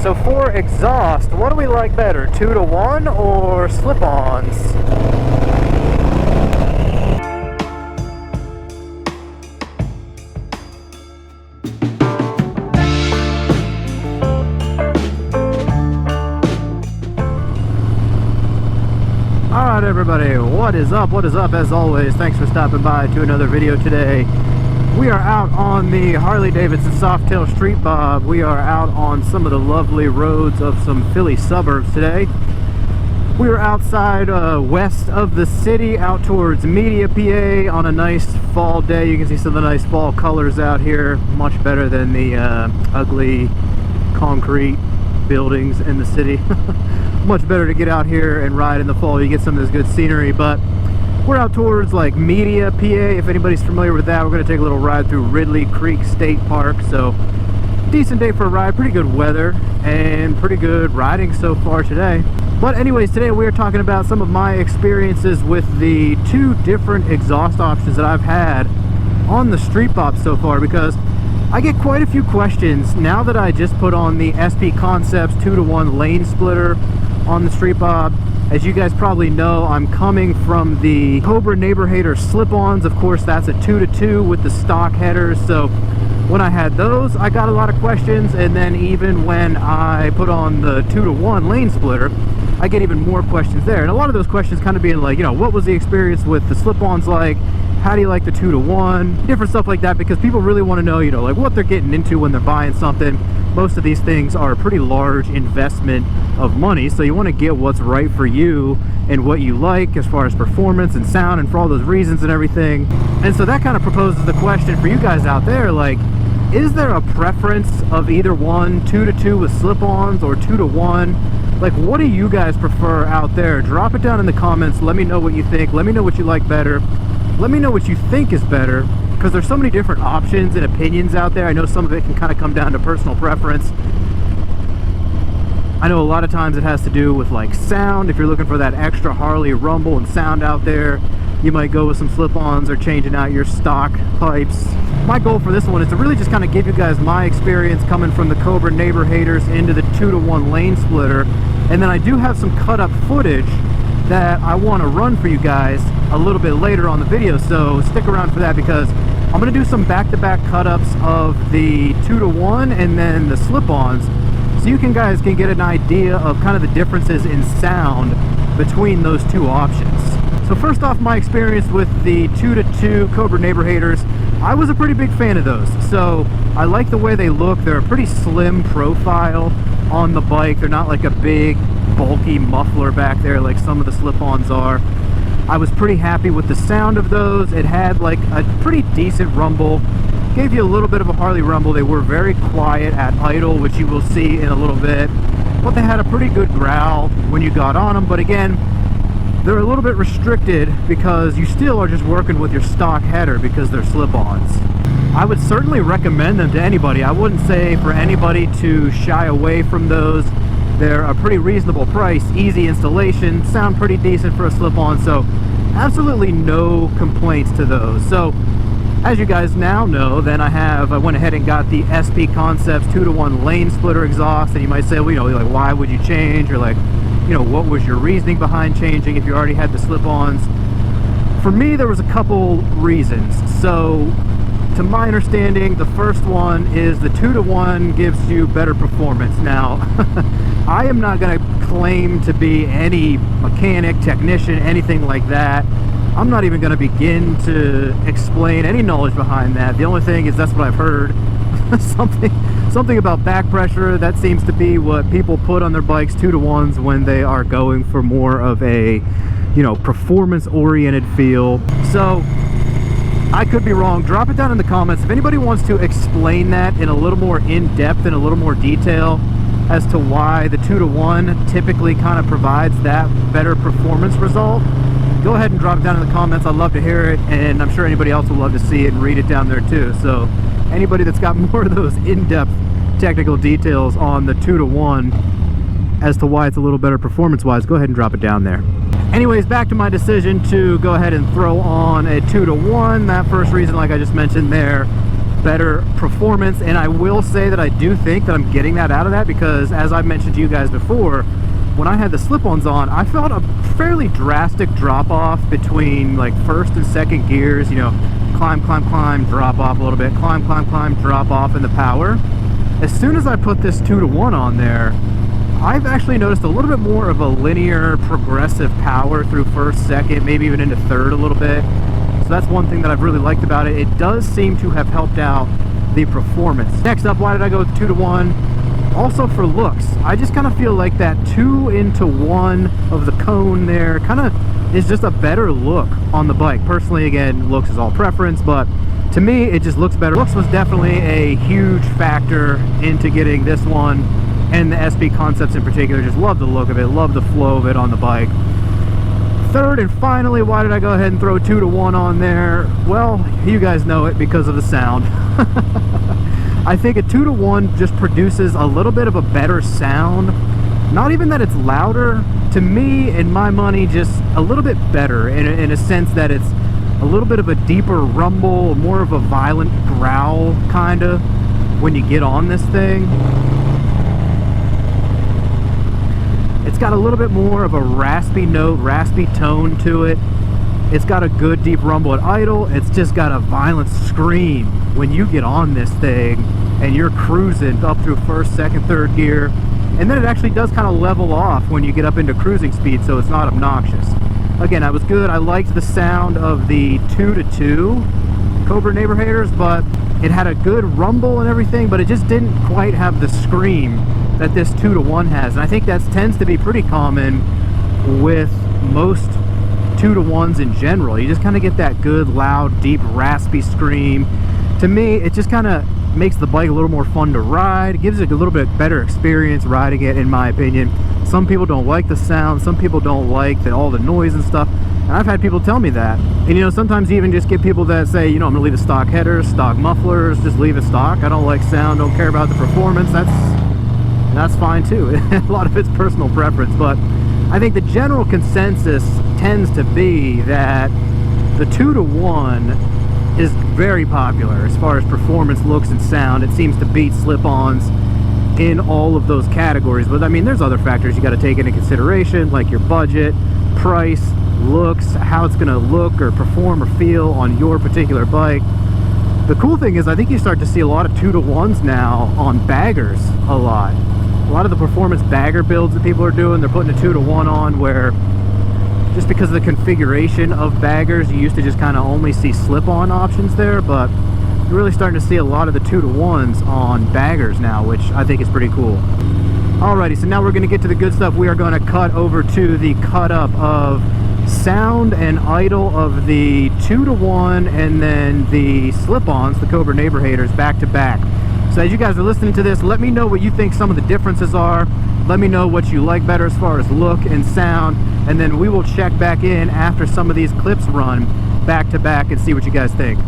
So for exhaust, what do we like better, 2-to-1 or slip-ons? Alright everybody, what is up? What is up? As always, thanks for stopping by to another video today. We are out on the Harley Davidson Softail Street Bob. We are out on some of the lovely roads of some Philly suburbs today. We are outside west of the city, out towards Media, PA, on a nice fall day. You can see some of the nice fall colors out here, much better than the ugly concrete buildings in the city. Much better to get out here and ride in the fall. You get some of this good scenery. But we're out towards like Media, PA. If anybody's familiar with that, we're going to take a little ride through Ridley Creek State Park. So decent day for a ride, pretty good weather and pretty good riding so far today. But anyways, today we're talking about some of my experiences with the two different exhaust options that I've had on the Street Bob so far, because I get quite a few questions now that I just put on the SP Concepts 2-to-1 lane splitter on the Street Bob. As you guys probably know, I'm coming from the Cobra Neighbor Hater slip-ons. Of course, that's a 2-to-2 with the stock headers. So when I had those, I got a lot of questions. And then even when I put on the 2-to-1 lane splitter, I get even more questions there. And a lot of those questions kind of being like, you know, what was the experience with the slip-ons like? How do you like the 2-to-1? Different stuff like that, because people really want to know, you know, like what they're getting into when they're buying something. Most of these things are a pretty large investment of money, so you want to get what's right for you and what you like as far as performance and sound and for all those reasons and everything. And so that kind of proposes the question for you guys out there, like, is there a preference of either one, 2-to-2 with slip-ons or 2-to-1? Like, what do you guys prefer out there? Drop it down in the comments. Let me know what you think. Let me know what you like better. Let me know what you think is better, because there's so many different options and opinions out there. I know some of it can kind of come down to personal preference. I know a lot of times it has to do with like sound. If you're looking for that extra Harley rumble and sound out there, you might go with some slip-ons or changing out your stock pipes. My goal for this one is to really just kind of give you guys my experience coming from the Cobra Neighbor Haters into the 2-to-1 lane splitter. And then I do have some cut-up footage that I want to run for you guys a little bit later on the video, so stick around for that, because I'm going to do some back-to-back cut-ups of the 2-to-1 and then the slip-ons, so you guys can get an idea of kind of the differences in sound between those two options. So first off, my experience with the 2-to-2 Cobra Neighbor Haters, I was a pretty big fan of those. So I like the way they look. They're a pretty slim profile on the bike. They're not like a big bulky muffler back there like some of the slip-ons are. I was pretty happy with the sound of those. It had like a pretty decent rumble. Gave you a little bit of a Harley rumble. They were very quiet at idle, which you will see in a little bit. But they had a pretty good growl when you got on them. But again, they're a little bit restricted because you still are just working with your stock header because they're slip-ons. I would certainly recommend them to anybody. I wouldn't say for anybody to shy away from those. They're a pretty reasonable price, easy installation, sound pretty decent for a slip-on, so absolutely no complaints to those. So as you guys now know, then I went ahead and got the SP Concepts 2-to-1 lane splitter exhaust. And you might say, well, you know, like, why would you change? Or like, you know, what was your reasoning behind changing if you already had the slip-ons? For me, there was a couple reasons. So to my understanding, the first one is the 2-to-1 gives you better performance. Now, I am not going to claim to be any mechanic, technician, anything like that. I'm not even going to begin to explain any knowledge behind that. The only thing is that's what I've heard. something about back pressure. That seems to be what people put on their bikes, 2-to-1s, when they are going for more of a, you know, performance-oriented feel. So I could be wrong. Drop it down in the comments if anybody wants to explain that in a little more in-depth and a little more detail as to why the 2-to-1 typically kind of provides that better performance result. Go ahead and drop it down in the comments. I'd love to hear it, and I'm sure anybody else would love to see it and read it down there too. So anybody that's got more of those in-depth technical details on the 2-to-1 as to why it's a little better performance-wise, go ahead and drop it down there. Anyways, back to my decision to go ahead and throw on a 2-to-1. That first reason, like I just mentioned there, better performance. And I will say that I do think that I'm getting that out of that, because as I've mentioned to you guys before, when I had the slip-ons on, I felt a fairly drastic drop-off between like first and second gears. You know, climb, climb, climb, drop off a little bit, climb, climb, climb, drop off in the power. As soon as I put this 2-to-1 on there, I've actually noticed a little bit more of a linear progressive power through first, second, maybe even into third a little bit. So that's one thing that I've really liked about it. It does seem to have helped out the performance. Next up, why did I go with 2-to-1? Also for looks, I just kind of feel like that 2-into-1 of the cone there kind of is just a better look on the bike. Personally, again, looks is all preference, but to me, it just looks better. Looks was definitely a huge factor into getting this one, and the SB Concepts in particular. Just love the look of it, love the flow of it on the bike. Third and finally, why did I go ahead and throw 2-to-1 on there? Well, you guys know it, because of the sound. I think a 2-to-1 just produces a little bit of a better sound. Not even that it's louder. To me, in my money, just a little bit better in a sense that it's a little bit of a deeper rumble, more of a violent growl kind of when you get on this thing. It's got a little bit more of a raspy note, raspy tone to it. It's got a good deep rumble at idle. It's just got a violent scream when you get on this thing and you're cruising up through first, second, third gear. And then it actually does kind of level off when you get up into cruising speed, so it's not obnoxious. Again, that was good. I liked the sound of the 2-to-2 Cobra neighbor haters, but it had a good rumble and everything, but it just didn't quite have the scream that this 2-to-1 has. And I think that tends to be pretty common with most 2-to-1s in general. You just kind of get that good, loud, deep, raspy scream. To me, it just kind of makes the bike a little more fun to ride. It gives it a little bit better experience riding it, in my opinion. Some people don't like the sound. Some people don't like all the noise and stuff. And I've had people tell me that. And you know, sometimes you even just get people that say, you know, I'm gonna leave the stock headers, stock mufflers, just leave it stock. I don't like sound, don't care about the performance. That's fine too. A lot of it's personal preference, but I think the general consensus tends to be that the 2-to-1 is very popular as far as performance, looks, and sound. It seems to beat slip-ons in all of those categories. But I mean, there's other factors you got to take into consideration, like your budget, price, looks, how it's going to look or perform or feel on your particular bike. The cool thing is, I think you start to see a lot of 2-to-1s now on baggers a lot. A lot of the performance bagger builds that people are doing, they're putting a 2-to-1 on, where just because of the configuration of baggers, you used to just kind of only see slip-on options there, but you're really starting to see a lot of the 2-to-1s on baggers now, which I think is pretty cool. Alrighty, so now we're going to get to the good stuff. We are going to cut over to the cut up of sound and idle of the 2-to-1 and then the slip-ons, the Cobra neighbor haters, back to back. So as you guys are listening to this, let me know what you think some of the differences are. Let me know what you like better as far as look and sound, and then we will check back in after some of these clips run back to back and see what you guys think.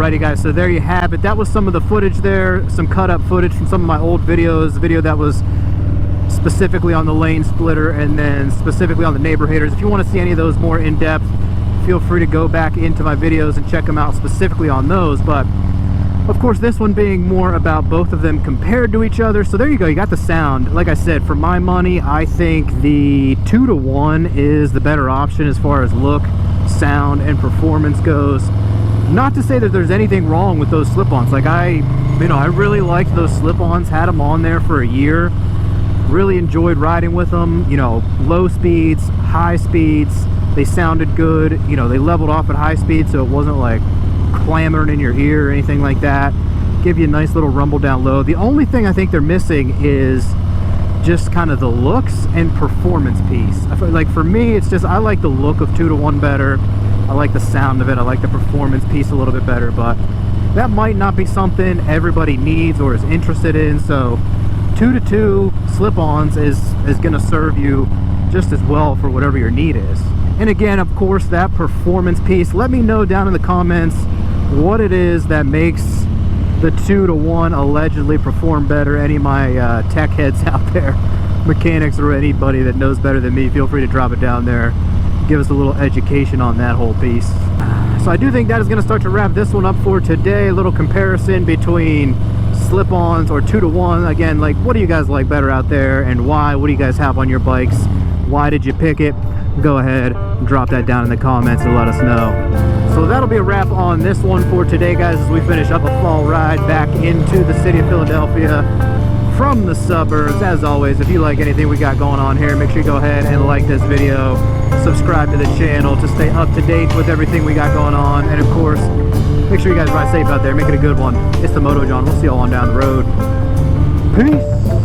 Alrighty guys, so there you have it. That was some of the footage there, some cut up footage from some of my old videos, the video that was specifically on the lane splitter and then specifically on the neighbor haters. If you want to see any of those more in depth, feel free to go back into my videos and check them out specifically on those. But of course, this one being more about both of them compared to each other. So there you go, you got the sound. Like I said, for my money, I think the 2-to-1 is the better option as far as look, sound, and performance goes. Not to say that there's anything wrong with those slip-ons. Like I really liked those slip-ons, had them on there for a year. Really enjoyed riding with them, you know, low speeds, high speeds. They sounded good, you know, they leveled off at high speed, so it wasn't like clamoring in your ear or anything like that. Give you a nice little rumble down low. The only thing I think they're missing is just kind of the looks and performance piece. I feel like for me, it's just, I like the look of 2-to-1 better. I like the sound of it. I like the performance piece a little bit better, but that might not be something everybody needs or is interested in. So 2-to-2 slip-ons is going to serve you just as well for whatever your need is. And again, of course, that performance piece, let me know down in the comments what it is that makes the 2-to-1 allegedly perform better. Any of my tech heads out there, mechanics, or anybody that knows better than me, feel free to drop it down there. Give us a little education on that whole piece. So I do think that is going to start to wrap this one up for today. A little comparison between slip-ons or 2-to-1. Again, like, what do you guys like better out there and why? What do you guys have on your bikes? Why did you pick it? Go ahead and drop that down in the comments and let us know. So that'll be a wrap on this one for today, guys, as we finish up a fall ride back into the city of Philadelphia from the suburbs. As always, if you like anything we got going on here, make sure you go ahead and like this video, subscribe to the channel to stay up to date with everything we got going on, and of course, make sure you guys ride safe out there. Make it a good one. It's the Moto John. We'll see you all on down the road. Peace.